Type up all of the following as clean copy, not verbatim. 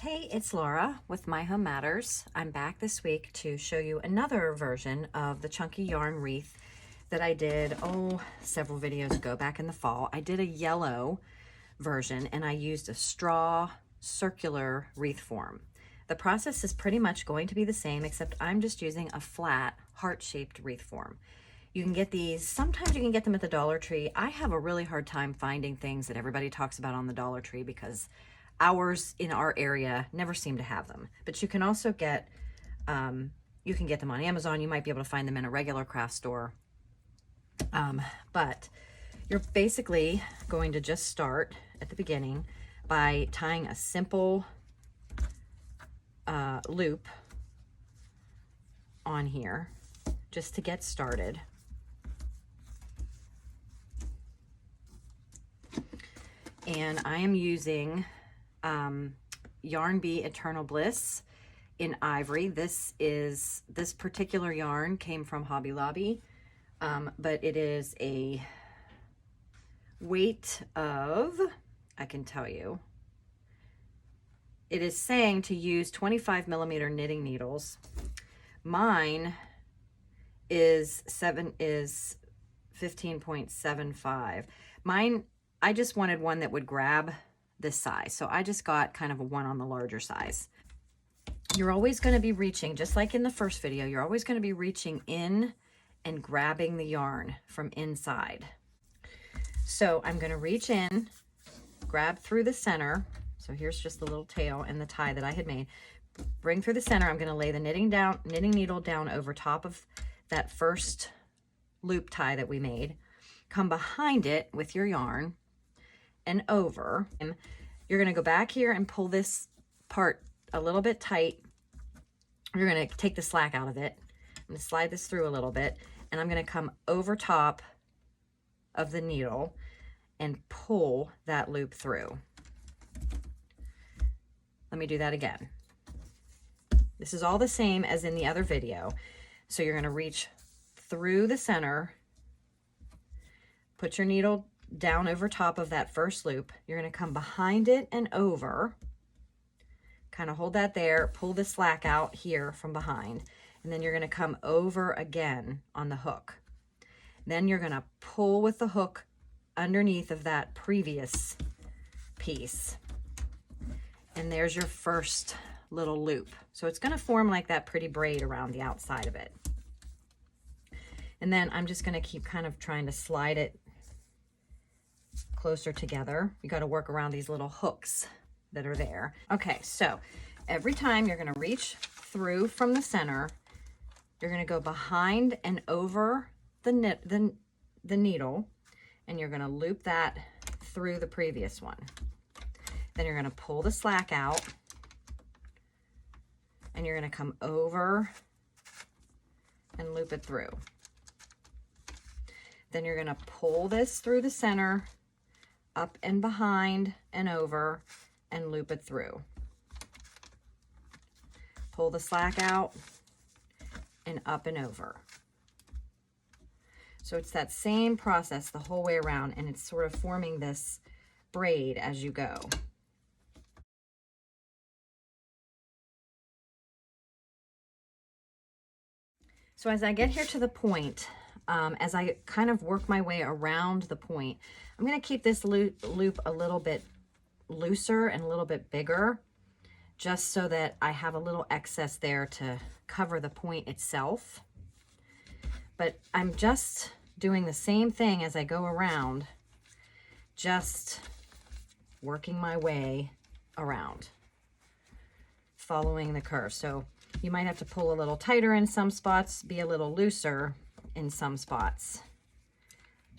Hey, it's Laura with My Home Matters. I'm back this week to show you another version of the chunky yarn wreath that I did, several videos ago back in the fall. I did a yellow version and I used a straw circular wreath form. The process is pretty much going to be the same, except I'm just using a flat heart-shaped wreath form. You can get these, sometimes you can get them at the Dollar Tree. I have a really hard time finding things that everybody talks about on the Dollar Tree because ours in our area never seem to have them. But you can also get, you can get them on Amazon. You might be able to find them in a regular craft store. But you're basically going to just start at the beginning by tying a simple loop on here just to get started. And I am using Yarn Bee Eternal Bliss in ivory. This particular yarn came from Hobby Lobby, but it is a weight of, I can tell you, it is saying to use 25 millimeter knitting needles. Mine is 15.75. Mine, I just wanted one that would grab this size. So I just got kind of a one on the larger size. You're always going to be reaching, just like in the first video, you're always going to be reaching in and grabbing the yarn from inside. So I'm going to reach in, grab through the center. So here's just the little tail and the tie that I had made. Bring through the center. I'm going to lay the knitting needle down over top of that first loop tie that we made. Come behind it with your yarn and over, and you're going to go back here and pull this part a little bit tight. You're going to take the slack out of it. I'm going to slide this through a little bit, and I'm going to come over top of the needle and pull that loop through. Let me do that again. This is all the same as in the other video. So you're going to reach through the center, put your needle down over top of that first loop. You're going to come behind it and over, kind of hold that there, pull the slack out here from behind, and then you're going to come over again on the hook. Then you're going to pull with the hook underneath of that previous piece, and there's your first little loop. So it's going to form like that pretty braid around the outside of it. And then I'm just going to keep kind of trying to slide it closer together. You got to work around these little hooks that are there. Okay, so every time you're going to reach through from the center, you're going to go behind and over the needle, and you're going to loop that through the previous one. Then you're going to pull the slack out, and you're going to come over and loop it through. Then you're going to pull this through the center, up and behind and over, and loop it through. Pull the slack out and up and over. So it's that same process the whole way around, and it's sort of forming this braid as you go. So as I get here to the point, as I kind of work my way around the point, I'm going to keep this loop a little bit looser and a little bit bigger, just so that I have a little excess there to cover the point itself. But I'm just doing the same thing as I go around, just working my way around, following the curve. So you might have to pull a little tighter in some spots, be a little looser in some spots.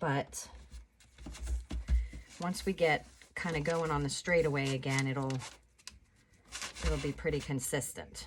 But once we get kind of going on the straightaway again, it'll be pretty consistent.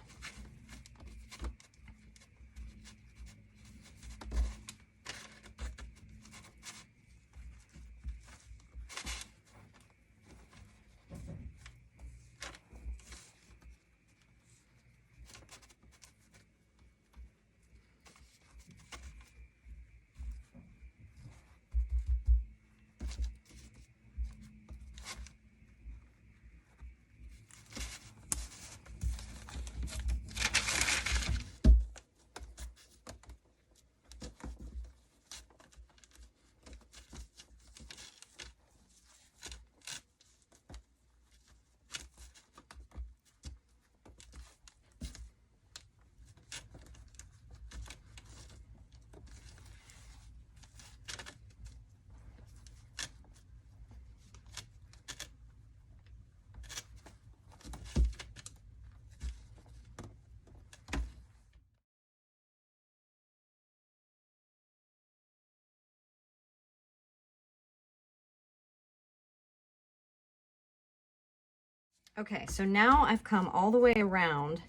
Okay, so now I've come all the way around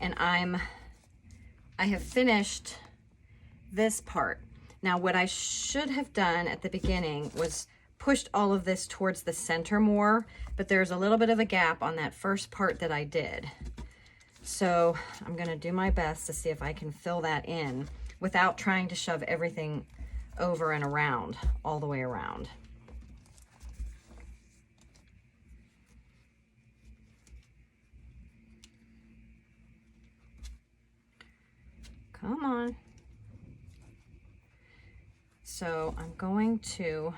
and I have finished this part. Now what I should have done at the beginning was pushed all of this towards the center more, but there's a little bit of a gap on that first part that I did. So I'm gonna do my best to see if I can fill that in without trying to shove everything over and around, all the way around. Come on. So I'm going to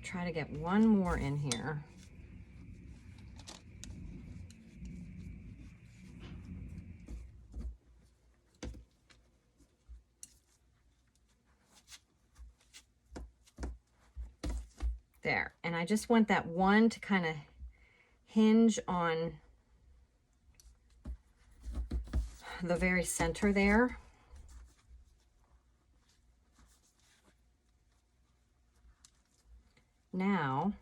try to get one more in here. There, and I just want that one to kind of hinge on the very center there. Now,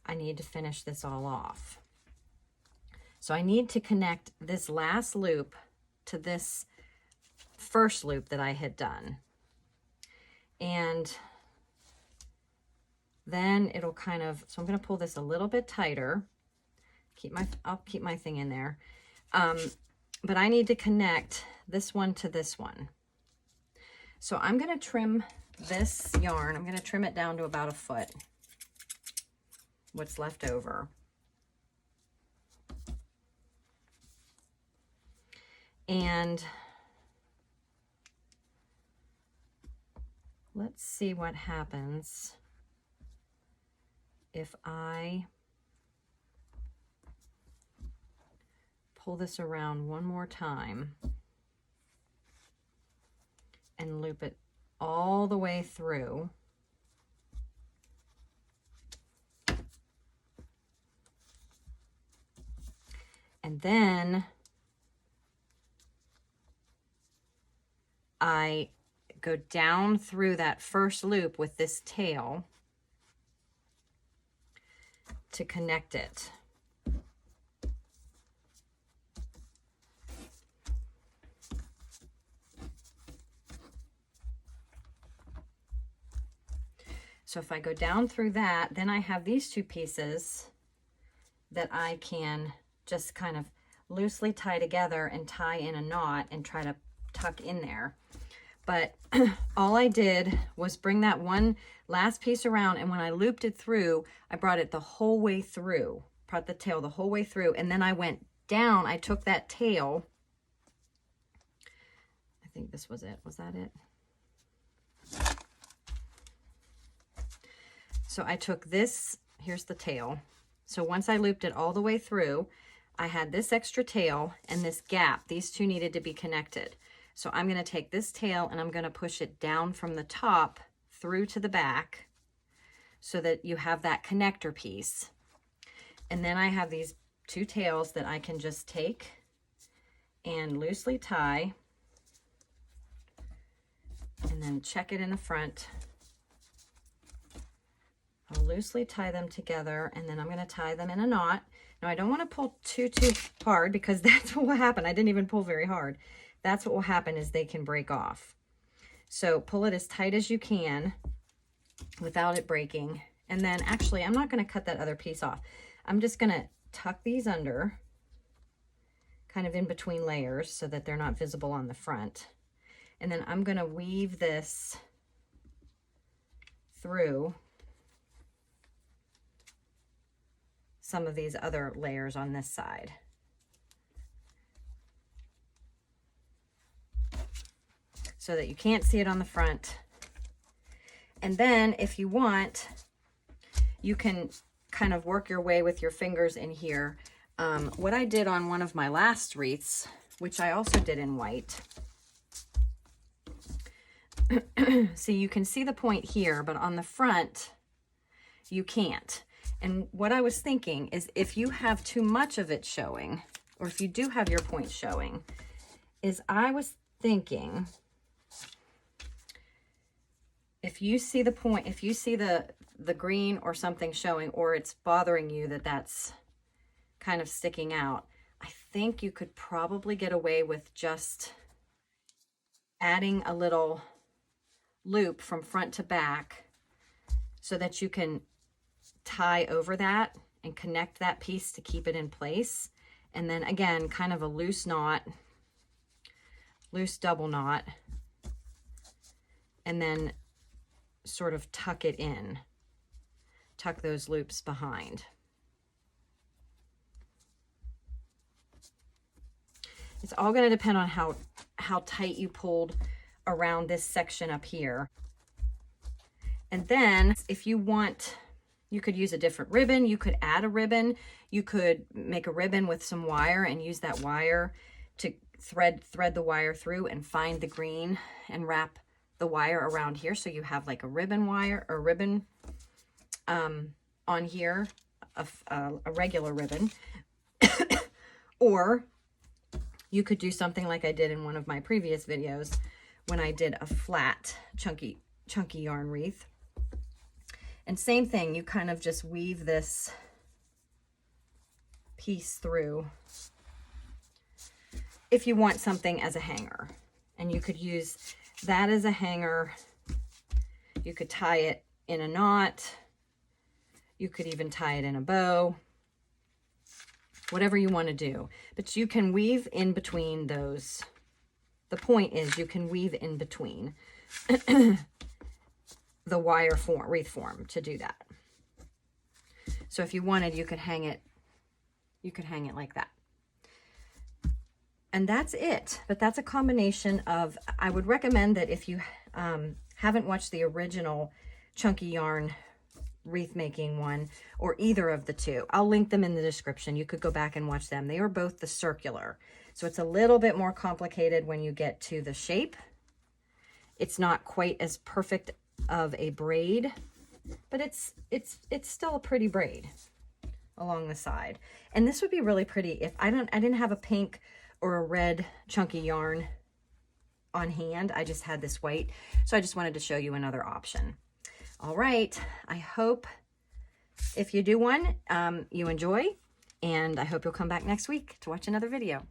I need to finish this all off. So I need to connect this last loop to this first loop that I had done. And then it'll kind of, so I'm going to pull this a little bit tighter. I'll keep my thing in there. But I need to connect this one to this one. So I'm going to trim this yarn. I'm going to trim it down to about 1 foot, what's left over. And let's see what happens if I pull this around one more time and loop it all the way through. And then I go down through that first loop with this tail to connect it. So if I go down through that, then I have these two pieces that I can just kind of loosely tie together and tie in a knot and try to tuck in there. But all I did was bring that one last piece around, and when I looped it through, I brought it the whole way through, brought the tail the whole way through, and then I went down. I took that tail, I think this was it. Was that it? So I took this, here's the tail. So once I looped it all the way through, I had this extra tail and this gap. These two needed to be connected. So I'm going to take this tail and I'm going to push it down from the top through to the back so that you have that connector piece. And then I have these two tails that I can just take and loosely tie and then check it in the front. I'll loosely tie them together, and then I'm going to tie them in a knot. Now I don't want to pull too hard, because that's what will happen. I didn't even pull very hard. That's what will happen, is they can break off. So pull it as tight as you can without it breaking. And then actually, I'm not going to cut that other piece off. I'm just going to tuck these under, kind of in between layers so that they're not visible on the front. And then I'm going to weave this through some of these other layers on this side. So that you can't see it on the front. And then if you want, you can kind of work your way with your fingers in here. What I did on one of my last wreaths, which I also did in white. See, you can see the point here, but on the front, you can't. And what I was thinking is, if you have too much of it showing, or if you do have your point showing, is I was thinking if you see the point, if you see the green or something showing, or it's bothering you that that's kind of sticking out, I think you could probably get away with just adding a little loop from front to back so that you can tie over that and connect that piece to keep it in place. And then again, kind of a loose knot, loose double knot, and then sort of tuck it in, tuck those loops behind. It's all going to depend on how tight you pulled around this section up here. And then if you want, you could use a different ribbon. You could add a ribbon. You could make a ribbon with some wire and use that wire to thread the wire through and find the green and wrap the wire around here. So you have like a ribbon wire or ribbon on here, a regular ribbon. Or you could do something like I did in one of my previous videos when I did a flat chunky yarn wreath. And same thing, you kind of just weave this piece through if you want something as a hanger. And you could use that as a hanger. You could tie it in a knot. You could even tie it in a bow. Whatever you want to do. But you can weave in between those. The point is you can weave in between the wire form, wreath form to do that. So if you wanted, you could hang it like that. And that's it. But that's a combination of, I would recommend that if you haven't watched the original chunky yarn wreath making one, or either of the two, I'll link them in the description. You could go back and watch them. They are both the circular. So it's a little bit more complicated when you get to the shape. It's not quite as perfect of a braid, but it's still a pretty braid along the side. And this would be really pretty if I didn't have a pink or a red chunky yarn on hand. I just had this white. So I just wanted to show you another option. All right, I hope if you do one, you enjoy, and I hope you'll come back next week to watch another video.